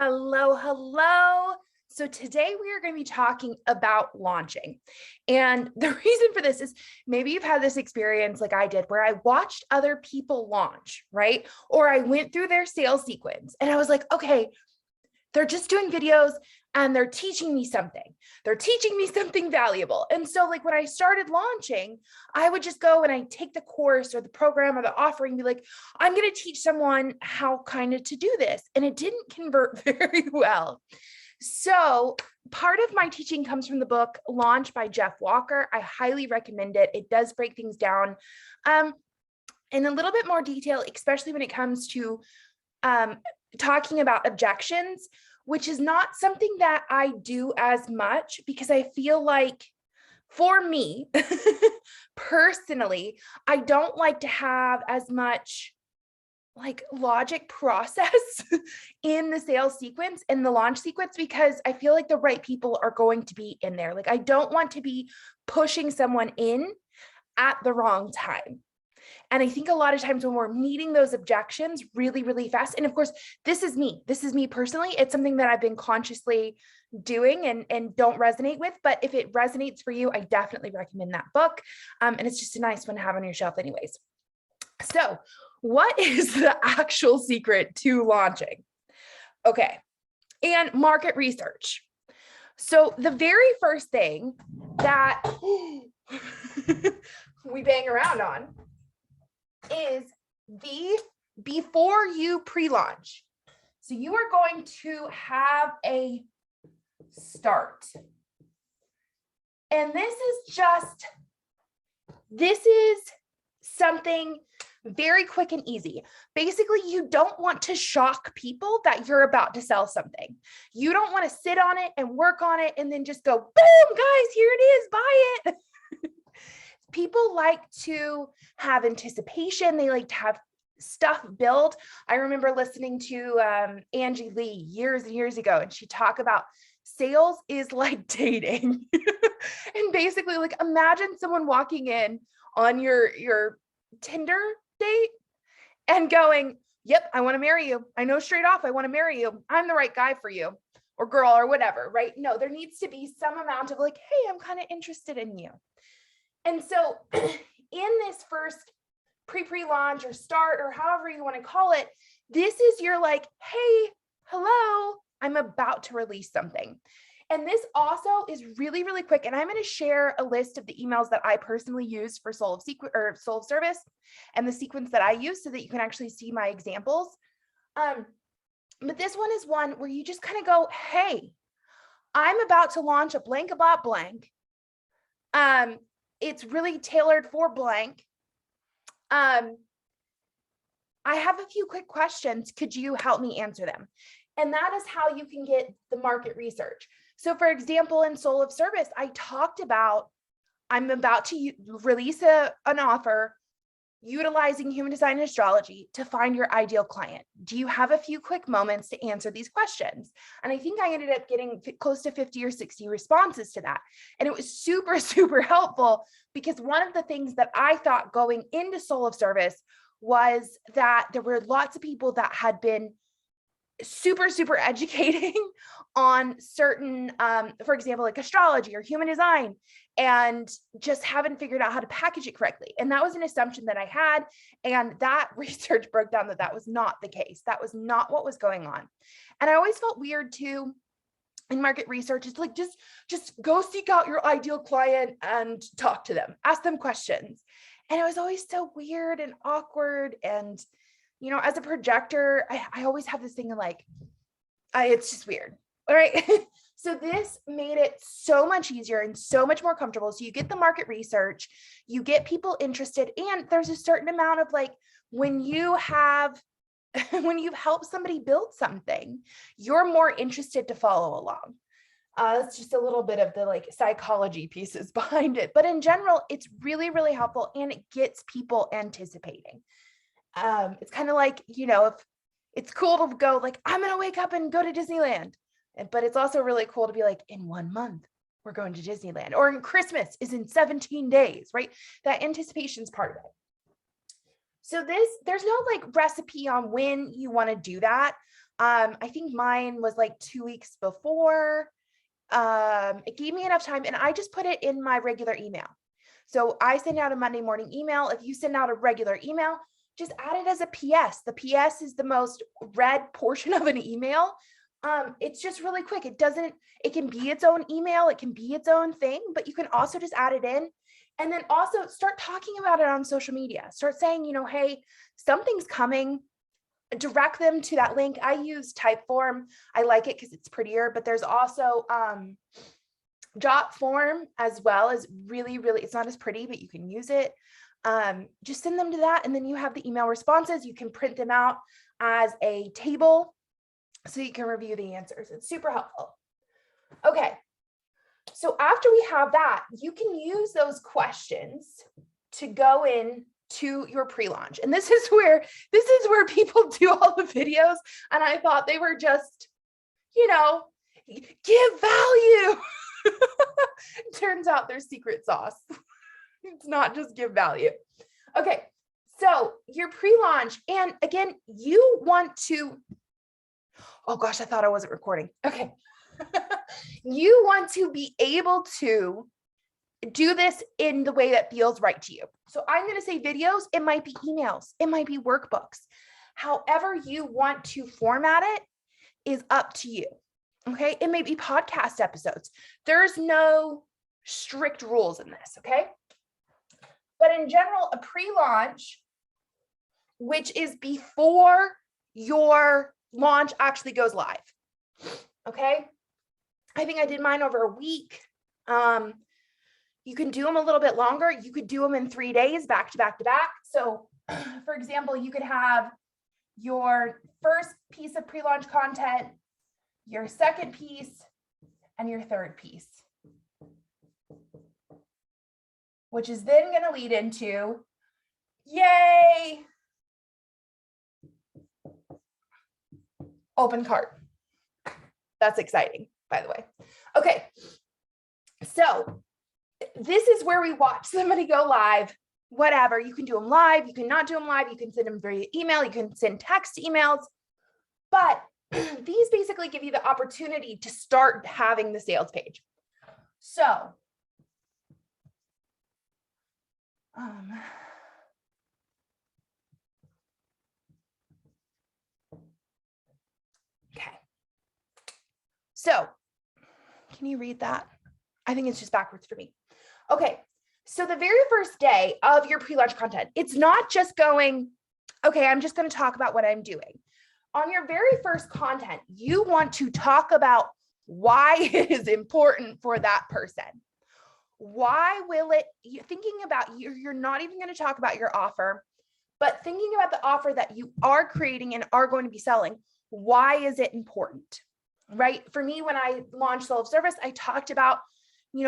Hello, hello. So today we are going to be talking about launching. And the reason for this is maybe you've had this experience like I did where I watched other people launch, right? Or I went through their sales sequence and I was like, okay, they're just doing videos and they're teaching me something. They're teaching me something valuable. And so like when I started launching, I would just go and I take the course or the program or the offering, be like, I'm going to teach someone how kind of to do this. And it didn't convert very well. So part of my teaching comes from the book Launch by Jeff Walker. I highly recommend it. It does break things down in a little bit more detail, especially when it comes to talking about objections, which is not something that I do as much because I feel like for me personally, I don't like to have as much like logic process in the sales sequence and the launch sequence because I feel like the right people are going to be in there. Like I don't want to be pushing someone in at the wrong time. And I think a lot of times when we're meeting those objections really, really fast, and of course, this is me personally, it's something that I've been consciously doing and don't resonate with, but if it resonates for you, I definitely recommend that book. And it's just a nice one to have on your shelf anyways. So what is the actual secret to launching? Okay, and market research. So the very first thing that we bang around on is the before you pre-launch. So you are going to have a start. And this is something very quick and easy. Basically, you don't want to shock people that you're about to sell something. You don't want to sit on it and work on it and then just go, boom, guys, here it is, buy it. People like to have anticipation. They like to have stuff built. I remember listening to Angie Lee years and years ago, and she talked about sales is like dating. And basically, like imagine someone walking in on your Tinder date and going, yep, I want to marry you. I know straight off, I want to marry you. I'm the right guy for you or girl or whatever, right? No, there needs to be some amount of like, hey, I'm kind of interested in you. And so in this first pre-launch or start or however you want to call it, this is your like, hey, hello, I'm about to release something. And this also is really, really quick. And I'm going to share a list of the emails that I personally use for Soul of Service and the sequence that I use so that you can actually see my examples. But this one is one where you just kind of go, hey, I'm about to launch a blank about blank. It's really tailored for blank. I have a few quick questions. Could you help me answer them? And that is how you can get the market research. So for example, in Soul of Service, I talked about, I'm about to release an offer utilizing human design and astrology to find your ideal client. Do you have a few quick moments to answer these questions? And I think I ended up getting close to 50 or 60 responses to that. And it was super, super helpful because one of the things that I thought going into Soul of Service was that there were lots of people that had been super, super educating on certain, for example, like astrology or human design, and just haven't figured out how to package it correctly. And that was an assumption that I had. And that research broke down that that was not the case. That was not what was going on. And I always felt weird too in market research. It's like, just go seek out your ideal client and talk to them, ask them questions. And it was always so weird and awkward. And you know, as a projector, I always have this thing of like, it's just weird. All right. So this made it so much easier and so much more comfortable. So you get the market research, you get people interested, and there's a certain amount of like, when you have, when you've helped somebody build something, you're more interested to follow along. That's just a little bit of the like psychology pieces behind it. But in general, it's really, really helpful and it gets people anticipating. It's kind of like, you know, if it's cool to go like, I'm going to wake up and go to Disneyland. But it's also really cool to be like, in 1 month, we're going to Disneyland, or in Christmas is in 17 days, right? That anticipation is part of it. So there's no like recipe on when you want to do that. I think mine was like 2 weeks before. It gave me enough time, and I just put it in my regular email. So I send out a Monday morning email. If you send out a regular email, just add it as a PS. The PS is the most read portion of an email. It's just really quick. It can be its own email. It can be its own thing, but you can also just add it in. And then also start talking about it on social media. Start saying, hey, something's coming. Direct them to that link. I use Typeform. I like it because it's prettier, but there's also Jotform as well. Is really, really, it's not as pretty, but you can use it. Just send them to that, and then you have the email responses. You can print them out as a table so you can review the answers. It's super helpful. Okay, so after we have that, you can use those questions to go in to your pre-launch. And this is where people do all the videos, and I thought they were just, give value. Turns out there's secret sauce. It's not just give value. Okay, so your pre-launch, and again, you want to, oh gosh, I thought I wasn't recording. Okay. You want to be able to do this in the way that feels right to you. So I'm going to say videos. It might be emails. It might be workbooks. However you want to format it is up to you. Okay. It may be podcast episodes. There's no strict rules in this. Okay. But in general, a pre-launch, which is before your launch actually goes live. Okay. I think I did mine over a week. You can do them a little bit longer. You could do them in 3 days, back to back to back. So for example, you could have your first piece of pre-launch content, your second piece, and your third piece, which is then going to lead into, yay, open cart. That's exciting, by the way. Okay, so this is where we watch somebody go live, whatever. You can do them live, you can not do them live, you can send them via email, you can send text emails, but these basically give you the opportunity to start having the sales page. So, okay. So, can you read that? I think it's just backwards for me. Okay, so the very first day of your pre-launch content, it's not just going, okay, I'm just going to talk about what I'm doing. On your very first content, you want to talk about why it is important for that person. Why will it, you're thinking about, you're not even going to talk about your offer, but thinking about the offer that you are creating and are going to be selling. Why is it important, right? For me, when I launched Soul of Service, I talked about,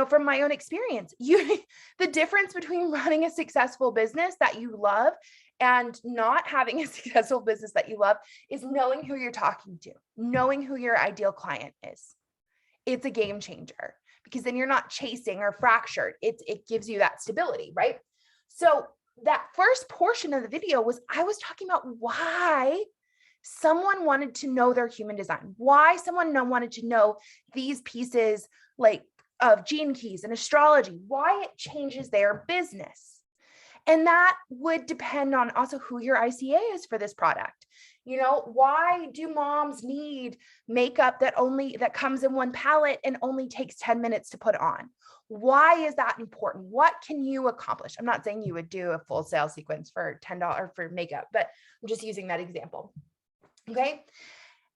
from my own experience, the difference between running a successful business that you love and not having a successful business that you love is knowing who you're talking to, knowing who your ideal client is. It's a game changer because then you're not chasing or fractured. It gives you that stability, right? So that first portion of the video was, I was talking about why someone wanted to know their human design, why someone wanted to know these pieces like of gene keys and astrology, why it changes their business. And that would depend on also who your ICA is for this product. Why do moms need makeup that comes in one palette and only takes 10 minutes to put on? Why is that important? What can you accomplish? I'm not saying you would do a full sales sequence for $10 for makeup, but I'm just using that example. Okay.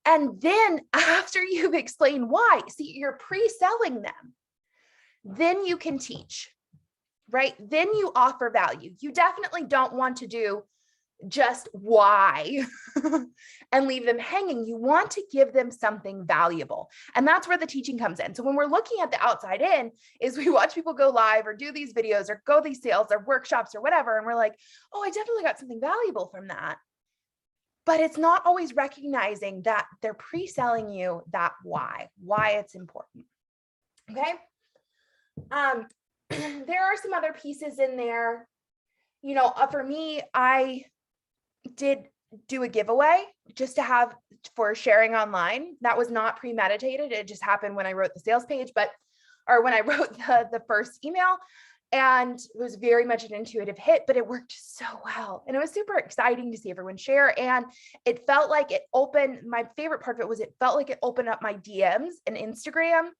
And then after you've explained why, see, you're pre-selling them, then you can teach, right? Then you offer value. You definitely don't want to do just why and leave them hanging. You want to give them something valuable. And that's where the teaching comes in. So when we're looking at the outside in, is we watch people go live or do these videos or go these sales or workshops or whatever. And we're like, oh, I definitely got something valuable from that. But it's not always recognizing that they're pre-selling you that why it's important. Okay. There are some other pieces in there. For me, I did do a giveaway just to have for sharing online. That was not premeditated. It just happened when I wrote the sales page, or when I wrote the first email, and it was very much an intuitive hit, but it worked so well. And it was super exciting to see everyone share. And it felt like it opened, my favorite part of it was it felt like it opened up my DMs and Instagram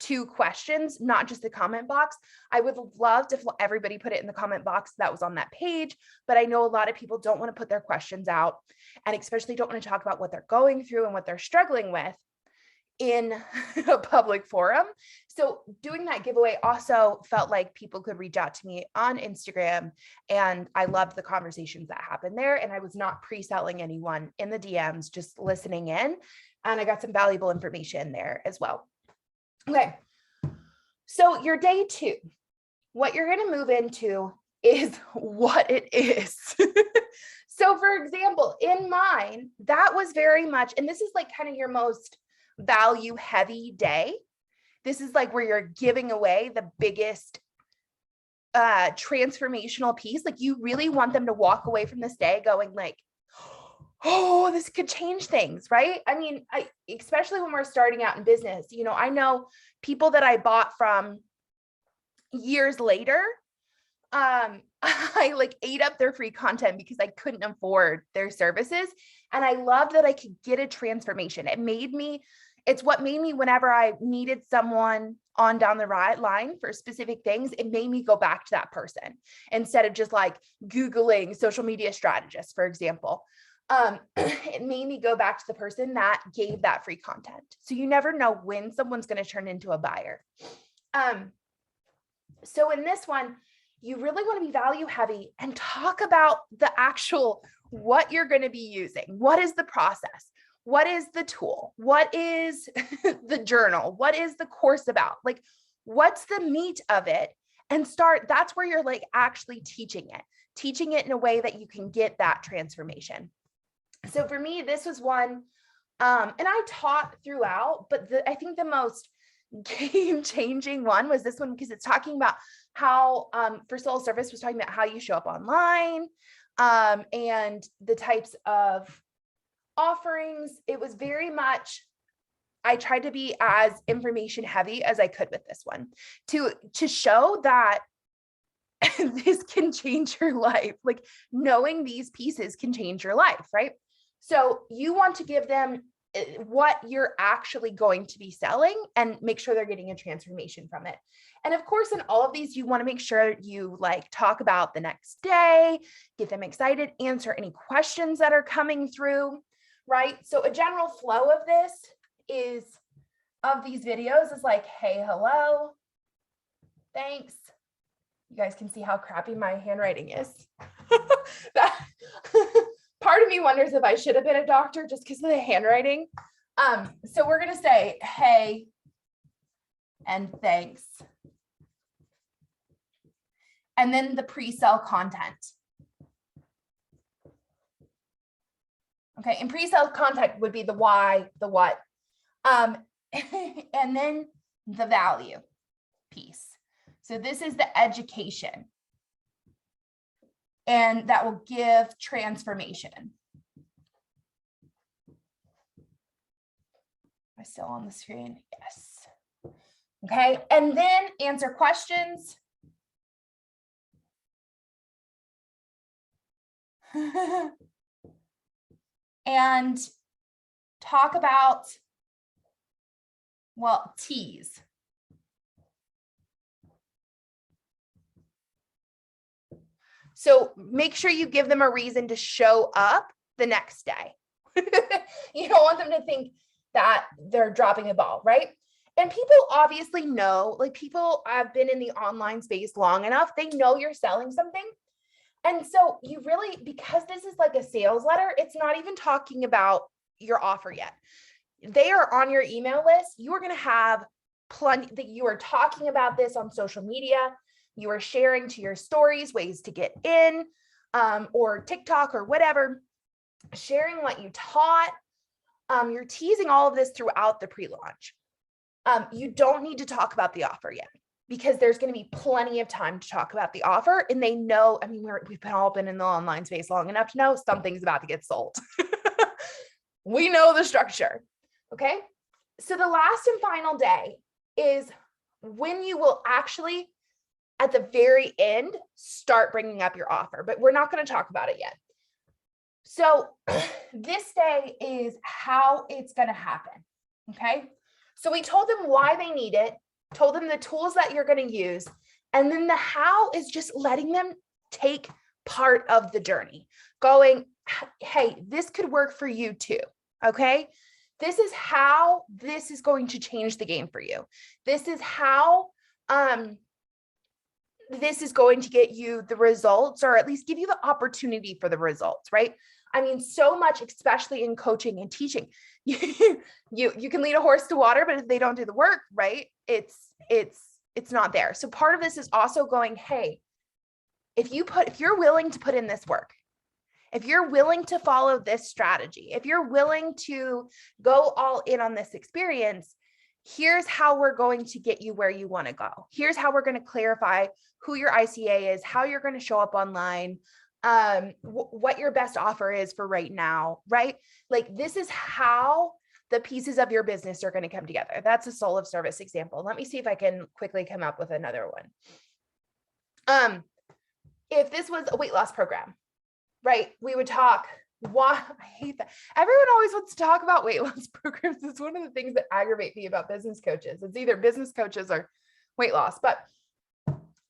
to questions, not just the comment box. I would have loved if everybody put it in the comment box that was on that page, but I know a lot of people don't want to put their questions out, and especially don't want to talk about what they're going through and what they're struggling with in a public forum. So doing that giveaway also felt like people could reach out to me on Instagram, and I loved the conversations that happened there. And I was not pre-selling anyone in the DMs, just listening in, and I got some valuable information there as well. Okay, so your day 2, what you're going to move into is what it is. So for example, in mine, that was very much, and this is like kind of your most value heavy day. This is like where you're giving away the biggest transformational piece. Like you really want them to walk away from this day going like, oh, this could change things, right? I mean, especially when we're starting out in business, you know, I know people that I bought from years later, I like ate up their free content because I couldn't afford their services. And I loved that I could get a transformation. It's what made me, whenever I needed someone on down the right line for specific things, it made me go back to that person instead of just like Googling social media strategists, for example. It made me go back to the person that gave that free content. So you never know when someone's going to turn into a buyer. So in this one, you really want to be value heavy and talk about the actual, what you're going to be using. What is the process? What is the tool? What is the journal? What is the course about? Like, what's the meat of it? And that's where you're like actually teaching it in a way that you can get that transformation. So for me, this was one, and I taught throughout, but I think the most game-changing one was this one, because it's talking about how, for Soul Service was talking about how you show up online, and the types of offerings. It was very much, I tried to be as information heavy as I could with this one to show that this can change your life. Like knowing these pieces can change your life, right? So you want to give them what you're actually going to be selling and make sure they're getting a transformation from it. And of course, in all of these, you want to make sure you like talk about the next day, get them excited, answer any questions that are coming through, right? So a general flow of these videos is like, hey, hello, thanks. You guys can see how crappy my handwriting is. Part of me wonders if I should have been a doctor just because of the handwriting. So we're going to say, hey, and thanks. And then the pre-sale content. Okay, and pre-sale content would be the why, the what, and then the value piece. So this is the education. And that will give transformation. Am I still on the screen? Yes. Okay, and then answer questions. And talk about, well, tease. So make sure you give them a reason to show up the next day. You don't want them to think that they're dropping a ball, right? And people obviously know, like people have been in the online space long enough, they know you're selling something. And so you really, because this is like a sales letter, it's not even talking about your offer yet. They are on your email list. You are going to have plenty that you are talking about this on social media. You are sharing to your stories ways to get in, or TikTok or whatever, sharing what you taught. You're teasing all of this throughout the pre-launch. You don't need to talk about the offer yet, because there's going to be plenty of time to talk about the offer. And they know, I mean, we've all been in the online space long enough to know something's about to get sold. We know the structure. Okay. So the last and final day is when you will actually, at the very end, start bringing up your offer, but we're not going to talk about it yet. So this day is how it's going to happen. Okay. So we told them why they need it, told them the tools that you're going to use. And then the how is just letting them take part of the journey, going, hey, this could work for you too. Okay. This is how this is going to change the game for you. This is how this is going to get you the results, or at least give you the opportunity for the results, right? I mean, so much, especially in coaching and teaching, you can lead a horse to water, but if they don't do the work, right, it's not there. So part of this is also going, hey, if you're willing to put in this work, if you're willing to follow this strategy, if you're willing to go all in on this experience, here's how we're going to get you where you want to go. Here's how we're going to clarify who your ICA is, how you're going to show up online, what your best offer is for right now, right? Like, this is how the pieces of your business are going to come together. That's a soul of service example. Let me see if I can quickly come up with another one. If this was a weight loss program, right? We would talk. Why? I hate that. Everyone always wants to talk about weight loss programs. It's one of the things that aggravate me about business coaches. It's either business coaches or weight loss, but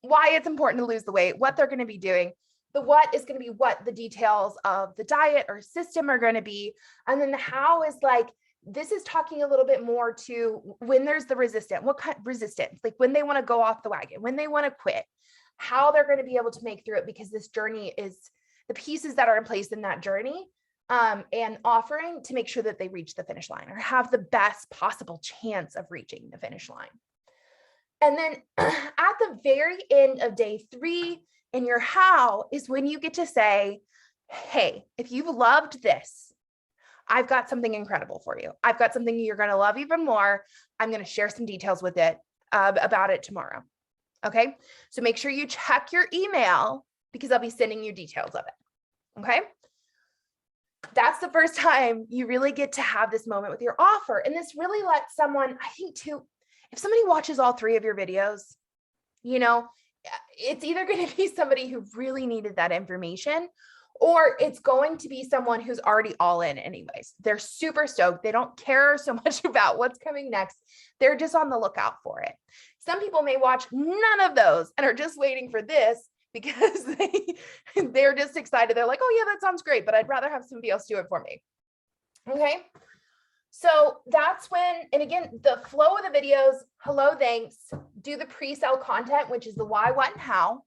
why it's important to lose the weight, what they're going to be doing. The what is going to be what the details of the diet or system are going to be. And then the how is like, this is talking a little bit more to when there's the resistance, what kind of resistance, like when they want to go off the wagon, when they want to quit, how they're going to be able to make through it, because this journey is the pieces that are in place in that journey, and offering to make sure that they reach the finish line or have the best possible chance of reaching the finish line. And then at the very end of day 3 in your how is when you get to say, hey, if you've loved this, I've got something incredible for you. I've got something you're going to love even more. I'm going to share some details with it about it tomorrow. Okay. So make sure you check your email, because I'll be sending you details of it. Okay. That's the first time you really get to have this moment with your offer. And this really lets someone, I think too, if somebody watches all 3 of your videos, you know, it's either going to be somebody who really needed that information, or it's going to be someone who's already all in anyways. They're super stoked. They don't care so much about what's coming next. They're just on the lookout for it. Some people may watch none of those and are just waiting for this because they're just excited. They're like, oh yeah, that sounds great, but I'd rather have somebody else do it for me. Okay. So that's when, and again, the flow of the videos, hello, thanks, do the pre-sale content, which is the why, what, and how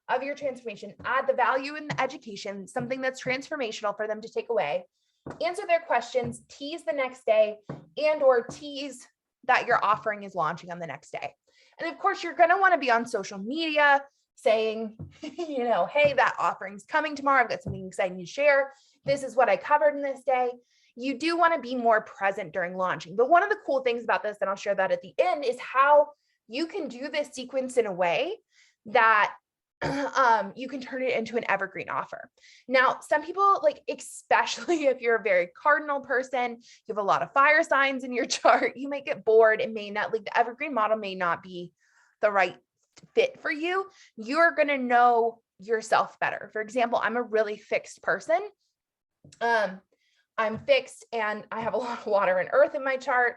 of your transformation, add the value in the education, something that's transformational for them to take away, answer their questions, tease the next day, and or tease that your offering is launching on the next day. And of course, you're going to want to be on social media saying, you know, hey, that offering's coming tomorrow. I've got something exciting to share. This is what I covered in this day. You do want to be more present during launching. But one of the cool things about this, and I'll share that at the end, is how you can do this sequence in a way that you can turn it into an evergreen offer. Now, some people, like, especially if you're a very cardinal person, you have a lot of fire signs in your chart, you may get bored and may not, like, the evergreen model may not be the right fit for you. You're going to know yourself better. For example, I'm a really fixed person. I'm fixed and I have a lot of water and earth in my chart.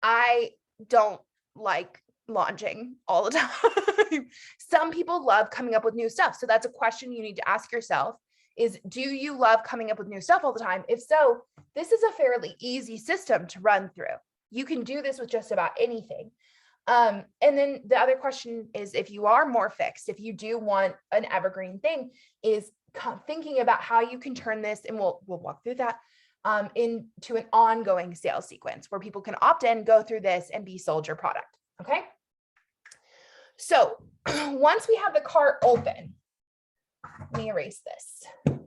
I don't like launching all the time. Some people love coming up with new stuff. So that's a question you need to ask yourself is, do you love coming up with new stuff all the time? If so, this is a fairly easy system to run through. You can do this with just about anything. And then the other question is, if you are more fixed, if you do want an evergreen thing, is thinking about how you can turn this, and we'll walk through that, into an ongoing sales sequence where people can opt in, go through this, and be sold your product. Okay. So once we have the cart open, let me erase this.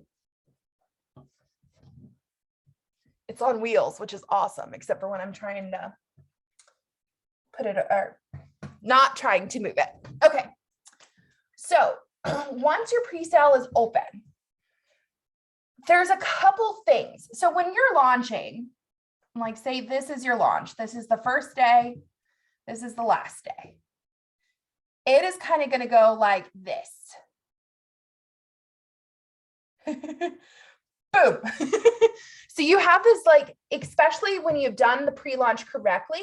It's on wheels, which is awesome, except for when I'm trying to put it or not trying to move it. Okay. So once your pre-sale is open, there's a couple things. So when you're launching, like say this is your launch, this is the first day, this is the last day. It is kind of going to go like this. Boom. So you have this, like, especially when you've done the pre-launch correctly,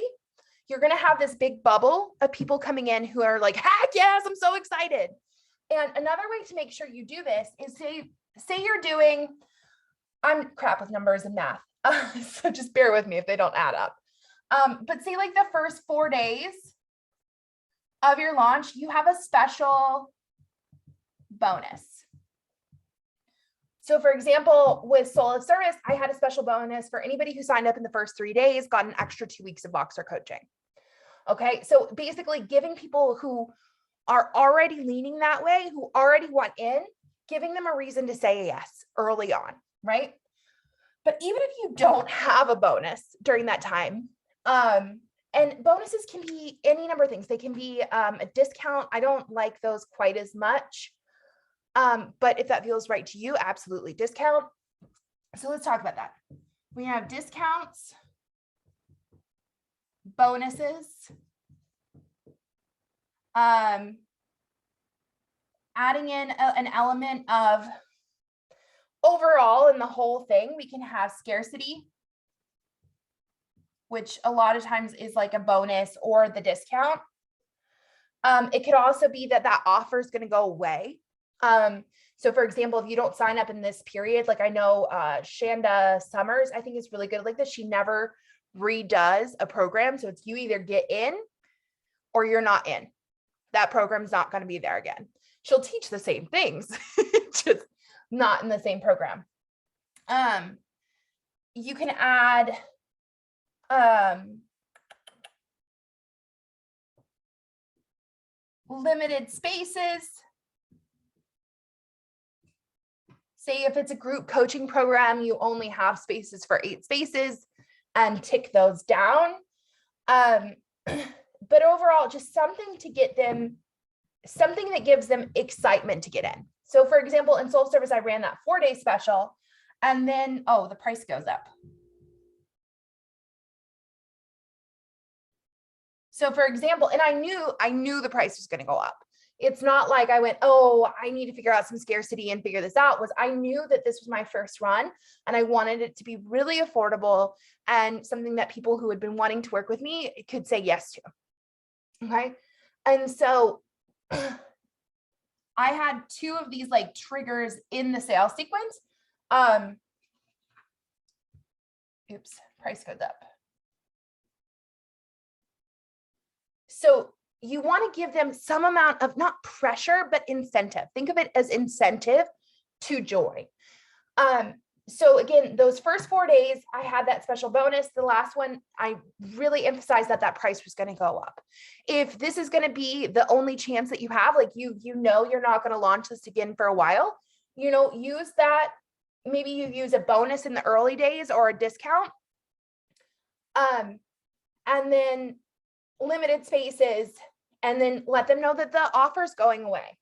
you're going to have this big bubble of people coming in who are like, heck yes, I'm so excited. And another way to make sure you do this is say you're doing, I'm crap with numbers and math. So just bear with me if they don't add up. But say like the first 4 days of your launch, you have a special bonus. So for example, with Soul of Service, I had a special bonus for anybody who signed up in the first 3 days, got an extra 2 weeks of Voxer coaching. Okay, so basically giving people who are already leaning that way, who already want in, giving them a reason to say yes early on, right? But even if you don't have a bonus during that time, and bonuses can be any number of things. They can be a discount. I don't like those quite as much. But if that feels right to you, absolutely discount. So let's talk about that. We have discounts, bonuses, adding in an element of overall in the whole thing. We can have scarcity, which a lot of times is like a bonus or the discount. It could also be that that offer is going to go away. So for example, if you don't sign up in this period, like I know Shanda Summers, I think is really good like this. She never redoes a program. So it's you either get in or you're not in. That program's not going to be there again. She'll teach the same things, just not in the same program. You can add limited spaces. Say if it's a group coaching program, you only have spaces for 8 spaces and tick those down. But overall, just something to get them, something that gives them excitement to get in. So for example, in Soul Service, I ran that 4-day special and then, oh, the price goes up. So for example, and I knew the price was going to go up. It's not like I went, oh, I need to figure out some scarcity and figure this out. I knew that this was my first run and I wanted it to be really affordable and something that people who had been wanting to work with me could say yes to. Okay. And so I had 2 of these like triggers in the sales sequence. Oops, price goes up. So you want to give them some amount of not pressure, but incentive. Think of it as incentive to join. So again, those first 4 days, I had that special bonus. The last one, I really emphasized that that price was going to go up. If this is going to be the only chance that you have, like you know, you're not going to launch this again for a while, you know, use that. Maybe you use a bonus in the early days or a discount. And then limited spaces, and then let them know that the offer is going away.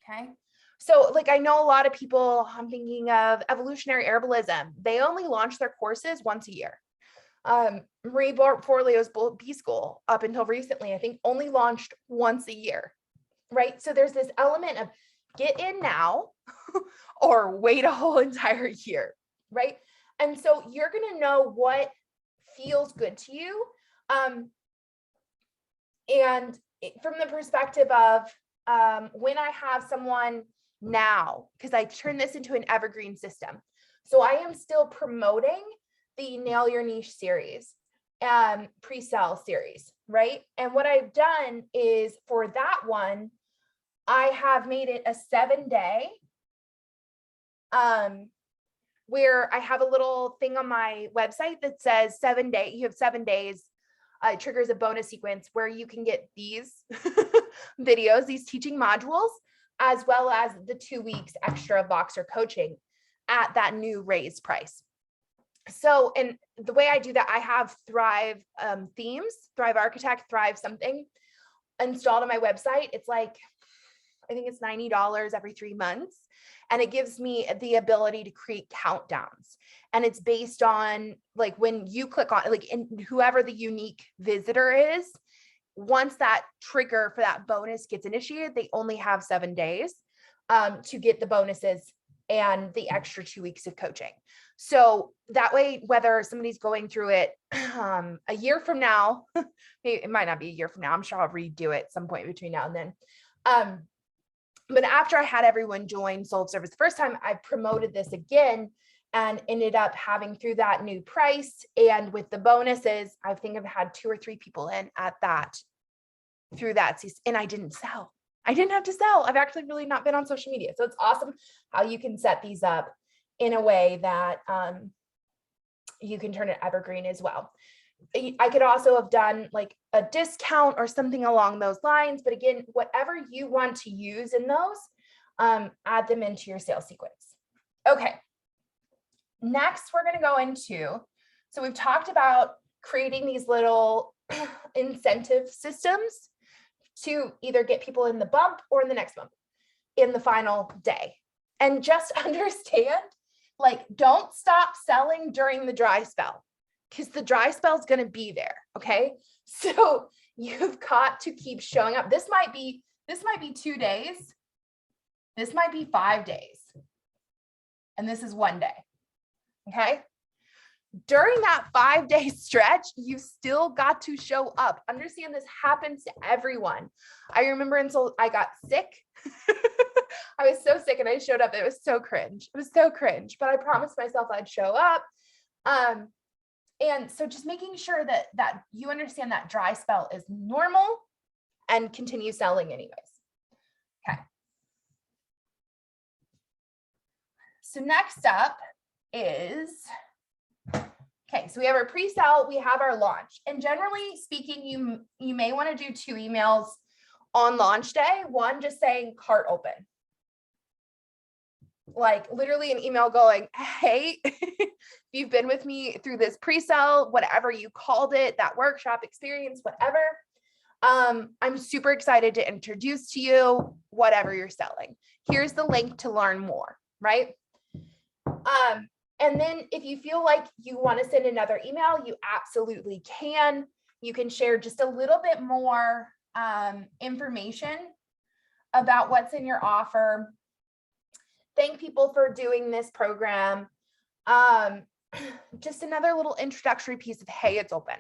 Okay. So like, I know a lot of people, I'm thinking of Evolutionary Herbalism. They only launch their courses once a year. Marie Forleo's B School up until recently, I think only launched once a year, right? So there's this element of get in now or wait a whole entire year, right? And so you're going to know what feels good to you. And from the perspective of when I have someone now, because I turn this into an evergreen system. So I am still promoting the Nail Your Niche series, pre-sale series, right? And what I've done is for that one, I have made it a 7-day, where I have a little thing on my website that says 7 days, you have 7 days, triggers a bonus sequence where you can get these videos, these teaching modules, as well as the 2 weeks extra Voxer coaching at that new raised price. So, and the way I do that, I have Thrive themes, Thrive Architect, Thrive something installed on my website. It's like, I think it's $90 every 3 months. And it gives me the ability to create countdowns. And it's based on like when you click on, like, in whoever the unique visitor is, once that trigger for that bonus gets initiated, they only have 7 days to get the bonuses and the extra 2 weeks of coaching. So that way, whether somebody's going through it a year from now, maybe it might not be a year from now, I'm sure I'll redo it at some point between now and then. But after I had everyone join Sold Service the first time, I promoted this again and ended up having through that new price. And with the bonuses, I think I've had 2 or 3 people in at that through that. And I didn't sell. I didn't have to sell. I've actually really not been on social media. So it's awesome how you can set these up in a way that you can turn it evergreen as well. I could also have done like a discount or something along those lines. But again, whatever you want to use in those, add them into your sales sequence. Okay. Next, we're going to go into, so we've talked about creating these little incentive systems to either get people in the bump or in the next bump in the final day. And just understand, like, don't stop selling during the dry spell, because the dry spell is going to be there. Okay. So you've got to keep showing up. This might be 2 days. This might be 5 days. And this is 1 day. Okay. During that 5-day stretch, you still got to show up. Understand this happens to everyone. I remember until I got sick. I was so sick and I showed up. It was so cringe. It was so cringe, but I promised myself I'd show up. And so just making sure that you understand that dry spell is normal and continue selling anyways. Okay. So next up is, okay, so we have our pre-sale, we have our launch. And generally speaking, you may want to do 2 emails on launch day. One just saying cart open. Like literally an email going, hey, if you've been with me through this pre-sale, whatever you called it, that workshop experience, whatever, I'm super excited to introduce to you whatever you're selling. Here's the link to learn more, right? And then if you feel like you want to send another email, you absolutely can. You can share just a little bit more information about what's in your offer. Thank people for doing this program. Just another little introductory piece of, hey, it's open.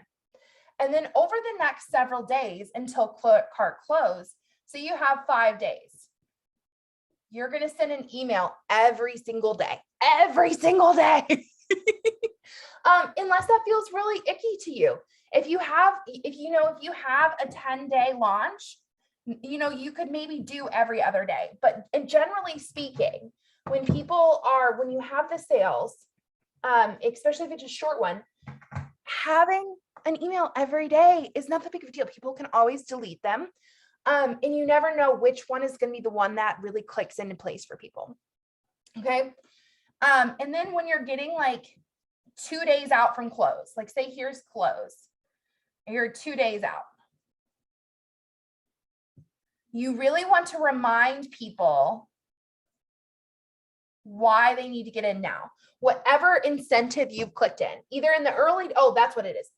And then over the next several days until cart close, so you have 5 days, you're going to send an email every single day, unless that feels really icky to you. If you have a 10-day launch, you could maybe do every other day. But generally speaking, when you have the sales, especially if it's a short one, having an email every day is not that big of a deal. People can always delete them. And you never know which one is going to be the one that really clicks into place for people. Okay. And then when you're getting like 2 days out from close, like say here's close, you're 2 days out. You really want to remind people why they need to get in now. Whatever incentive you've clicked in, either in the early, that's what it is.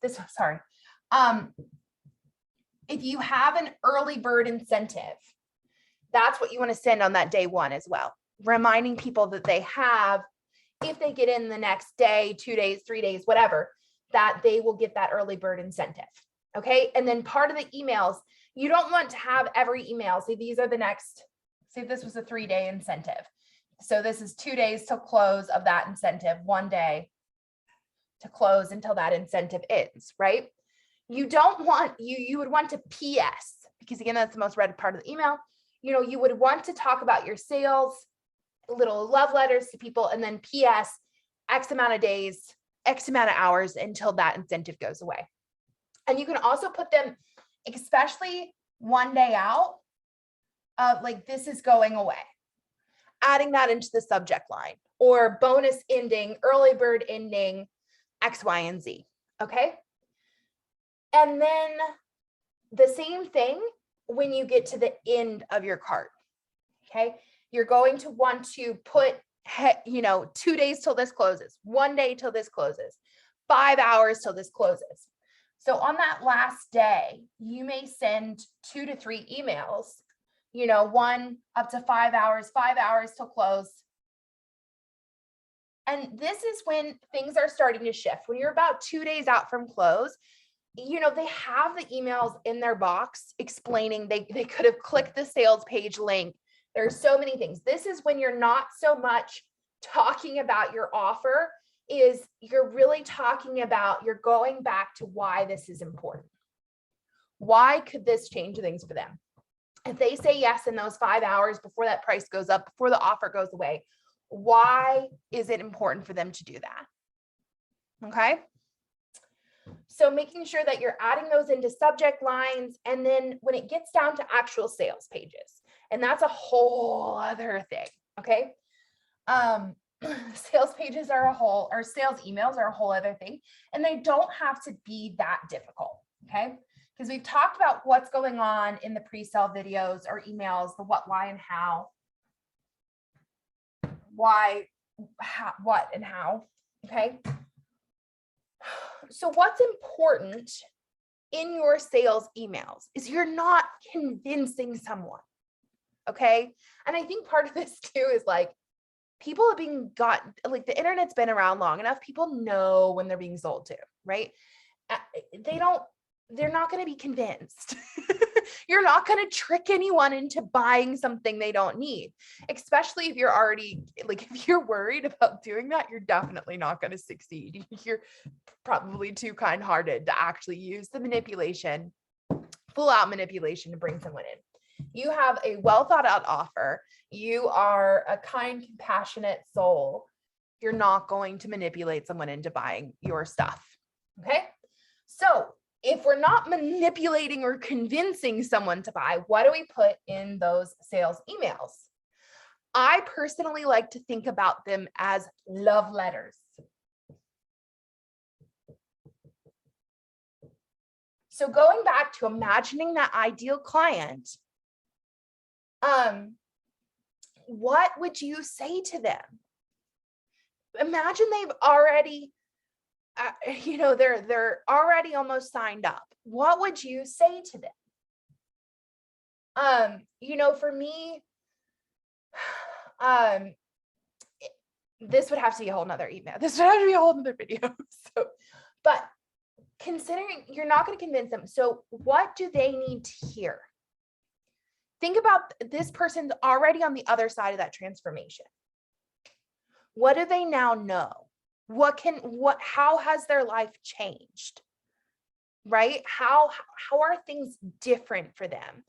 If you have an early bird incentive, that's what you want to send on that day 1 as well. Reminding people that they have, if they get in the next day, 2 days, 3 days, whatever, that they will get that early bird incentive. Okay. And then part of the emails, you don't want to have every email. Say these are the next, say this was a 3-day incentive. So this is 2 days till close of that incentive, 1 day to close until that incentive ends, right? You don't want, you would want to PS, because again, that's the most read part of the email. You would want to talk about your sales, little love letters to people, and then PS, X amount of days, X amount of hours until that incentive goes away. And you can also put them, especially 1 day out, like this is going away, adding that into the subject line, or bonus ending, early bird ending, X, Y, and Z. Okay. And then the same thing when you get to the end of your cart. Okay. You're going to want to put, 2 days till this closes, 1 day till this closes, 5 hours till this closes. So on that last day, you may send 2 to 3 emails, one up to 5 hours till close. And this is when things are starting to shift. When you're about 2 days out from close, they have the emails in their box explaining they could have clicked the sales page link. There's so many things. This is when you're not so much talking about your offer, is you're really talking about, you're going back to why this is important. Why could this change things for them? If they say yes in those 5 hours before that price goes up, before the offer goes away, why is it important for them to do that? Okay. So making sure that you're adding those into subject lines. And then when it gets down to actual sales pages, and that's a whole other thing. Okay. Sales pages or sales emails are a whole other thing, and they don't have to be that difficult. Okay. Because we've talked about what's going on in the pre-sale videos or emails, the what, why, and how. Why, how, what, and how. Okay. So what's important in your sales emails is you're not convincing someone. Okay. And I think part of this too is like, people are being like, the internet's been around long enough. People know when they're being sold to, right? They're not going to be convinced. You're not going to trick anyone into buying something they don't need, especially if you're already if you're worried about doing that, you're definitely not going to succeed. You're probably too kind-hearted to actually use the manipulation, full out manipulation, to bring someone in. You have a well thought out offer. You are a kind, compassionate soul. You're not going to manipulate someone into buying your stuff. Okay. So if we're not manipulating or convincing someone to buy, what do we put in those sales emails? I personally like to think about them as love letters. So going back to imagining that ideal client, what would you say to them? Imagine they've already, they're already almost signed up. What would you say to them? For me, this would have to be a whole nother email. This would have to be a whole nother video. But considering you're not going to convince them, so what do they need to hear? Think about this person's already on the other side of that transformation. What do they now know? How has their life changed? Right? How are things different for them?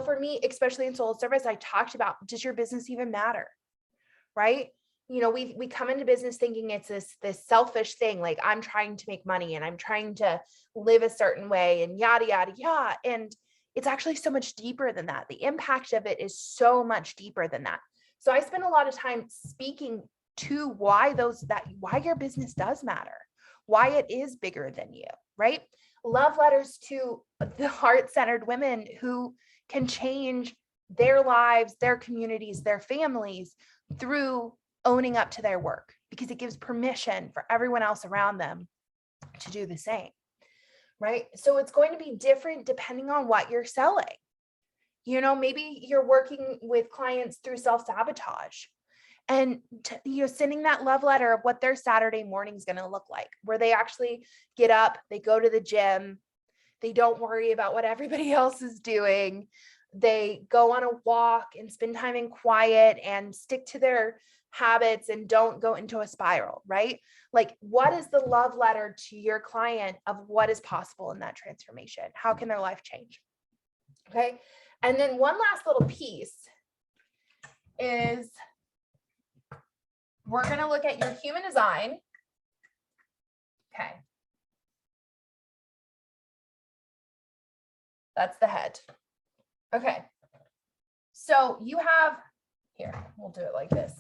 For me, especially in soul service, I talked about, does your business even matter? Right? We come into business thinking it's this selfish thing, like I'm trying to make money and I'm trying to live a certain way and yada, yada, yada. And it's actually so much deeper than that. The impact of it is so much deeper than that. So I spend a lot of time speaking to why your business does matter, why it is bigger than you, right? Love letters to the heart-centered women who can change their lives, their communities, their families through owning up to their work, because it gives permission for everyone else around them to do the same, right? So it's going to be different depending on what you're selling. Maybe you're working with clients through self-sabotage, and sending that love letter of what their Saturday morning is going to look like, where they actually get up, they go to the gym, they don't worry about what everybody else is doing. They go on a walk and spend time in quiet and stick to their habits and don't go into a spiral, right? Like, what is the love letter to your client of what is possible in that transformation? How can their life change? Okay. And then one last little piece is we're going to look at your human design. Okay. That's the head. Okay. So you have, here, we'll do it like this.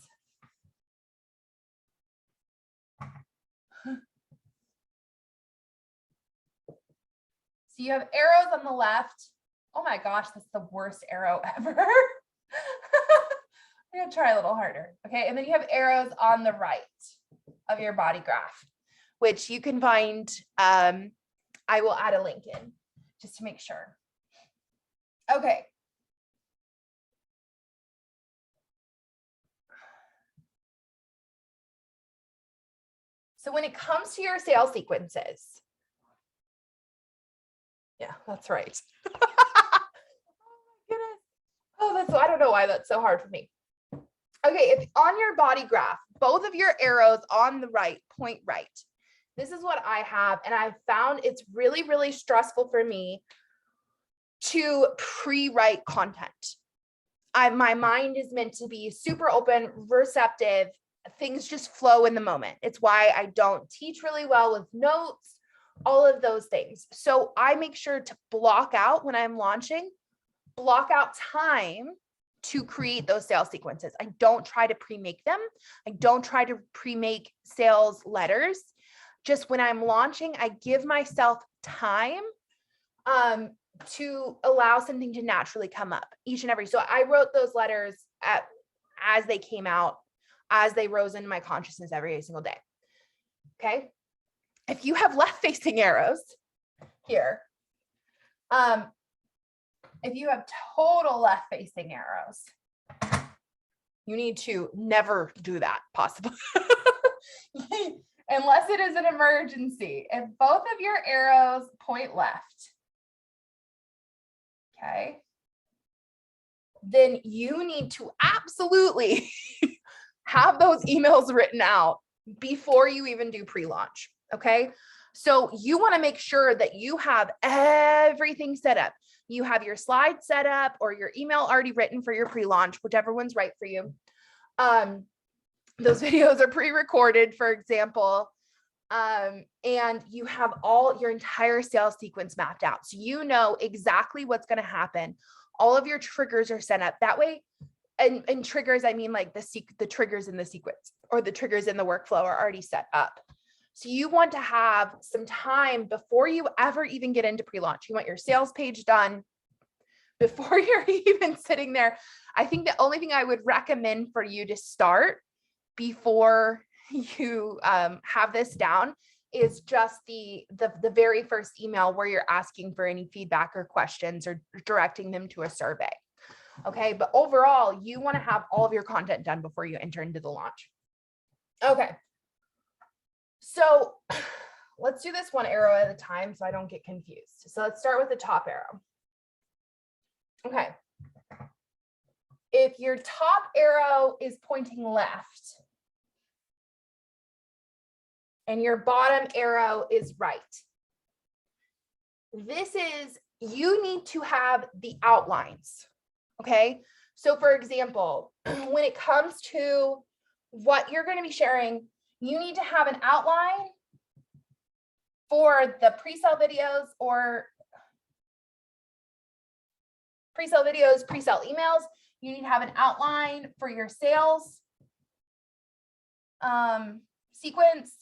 So you have arrows on the left. Oh my gosh, that's the worst arrow ever. I'm gonna try a little harder. Okay, and then you have arrows on the right of your body graph, which you can find, I will add a link in just to make sure. Okay. So when it comes to your sales sequences, yeah, that's right. Oh my goodness. Oh, I don't know why that's so hard for me. Okay, if on your body graph, both of your arrows on the right point right. This is what I have, and I've found it's really, really stressful for me to pre-write content. My mind is meant to be super open, receptive. Things just flow in the moment. It's why I don't teach really well with notes, all of those things. So I make sure to block out when I'm launching, block out time to create those sales sequences. I don't try to pre-make them. I don't try to pre-make sales letters. Just when I'm launching, I give myself time to allow something to naturally come up each and every. So I wrote those letters as they came out, as they rose into my consciousness every single day. Okay. If you have left facing arrows here, if you have total left facing arrows, you need to never do that possibly. Unless it is an emergency. If both of your arrows point left, okay, then you need to absolutely have those emails written out before you even do pre-launch, okay? So you want to make sure that you have everything set up. You have your slides set up or your email already written for your pre-launch, whichever one's right for you. Those videos are pre-recorded, for example, and you have all your entire sales sequence mapped out. So you know exactly what's going to happen. All of your triggers are set up that way. And triggers, I mean like the triggers in the sequence or the triggers in the workflow are already set up. So you want to have some time before you ever even get into pre-launch. You want your sales page done before you're even sitting there. I think the only thing I would recommend for you to start before you have this down is just the very first email where you're asking for any feedback or questions or directing them to a survey. Okay, but overall, you want to have all of your content done before you enter into the launch. Okay, so let's do this one arrow at a time so I don't get confused. So let's start with the top arrow. Okay, if your top arrow is pointing left and your bottom arrow is right, this is, you need to have the outlines. Okay, so for example, when it comes to what you're going to be sharing, you need to have an outline for the pre-sale videos or pre-sale videos, pre-sale emails. You need to have an outline for your sales sequence.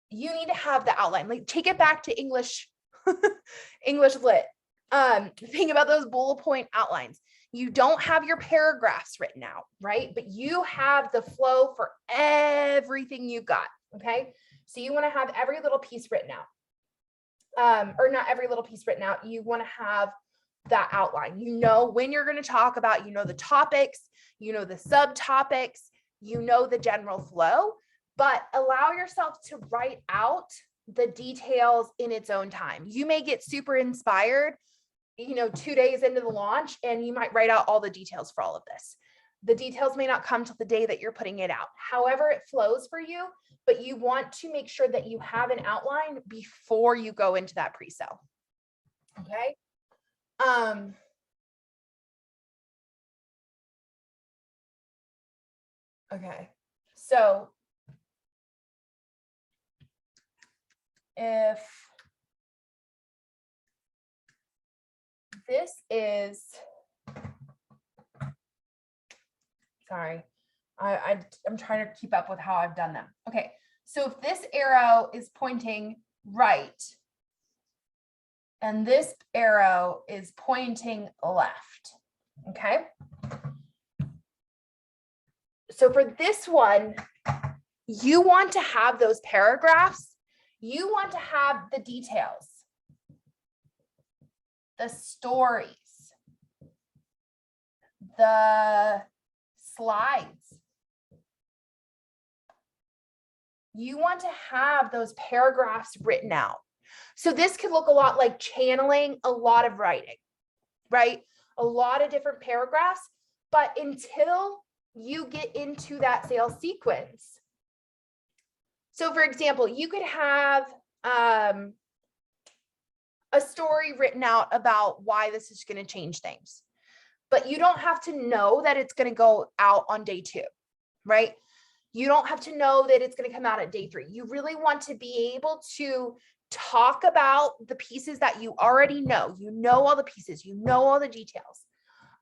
You need to have the outline. Like, take it back to English, English lit. Think about those bullet point outlines. You don't have your paragraphs written out, right? But you have the flow for everything you got, okay? So you want to have every little piece written out. Or not every little piece written out. You want to have that outline. You know when you're going to talk about, you know the topics, you know the subtopics, you know the general flow, but allow yourself to write out the details in its own time. You may get super inspired, 2 days into the launch, and you might write out all the details for all of this. The details may not come till the day that you're putting it out. However it flows for you, but you want to make sure that you have an outline before you go into that pre-sale. Okay. Okay. So if this is, sorry, I'm trying to keep up with how I've done them. Okay, so if this arrow is pointing right, and this arrow is pointing left, okay? So for this one, you want to have those paragraphs. You want to have the details, the stories, the slides. You want to have those paragraphs written out. So this could look a lot like channeling a lot of writing, right? A lot of different paragraphs, but until you get into that sales sequence. So for example, you could have a story written out about why this is going to change things, but you don't have to know that it's going to go out on day 2, right? You don't have to know that it's going to come out at day 3. You really want to be able to talk about the pieces that you already know. You know all the pieces, you know all the details.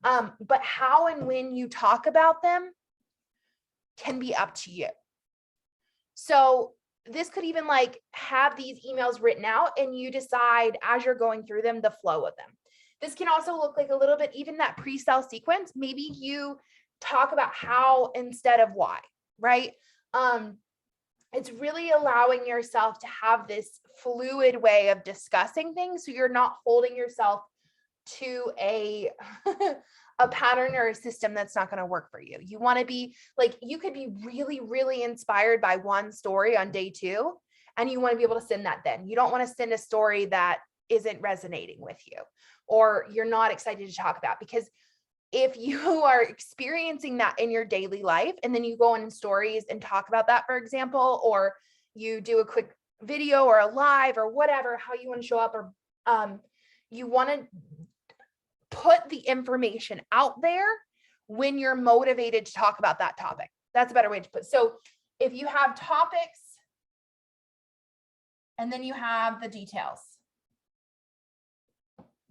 But how and when you talk about them can be up to you. So this could even like have these emails written out and you decide as you're going through them, the flow of them. This can also look like a little bit, even that pre-sale sequence, maybe you talk about how instead of why, right? It's really allowing yourself to have this fluid way of discussing things. So you're not holding yourself to a pattern or a system that's not going to work for you. You want to be like, you could be really, really inspired by one story on day 2, and you want to be able to send that then. You don't want to send a story that isn't resonating with you or you're not excited to talk about, because if you are experiencing that in your daily life and then you go on in stories and talk about that, for example, or you do a quick video or a live or whatever, how you want to show up, or you want to put the information out there when you're motivated to talk about that topic. That's a better way to put it. So if you have topics and then you have the details,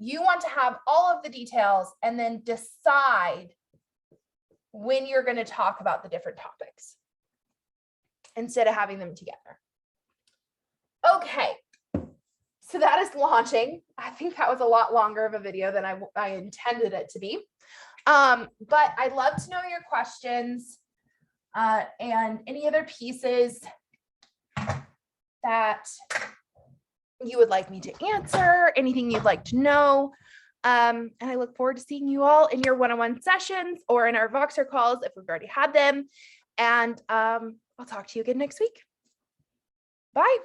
you want to have all of the details and then decide when you're going to talk about the different topics instead of having them together. Okay. So that is launching. I think that was a lot longer of a video than I intended it to be. But I'd love to know your questions and any other pieces that you would like me to answer, anything you'd like to know. And I look forward to seeing you all in your one-on-one sessions or in our Voxer calls if we've already had them. And I'll talk to you again next week. Bye.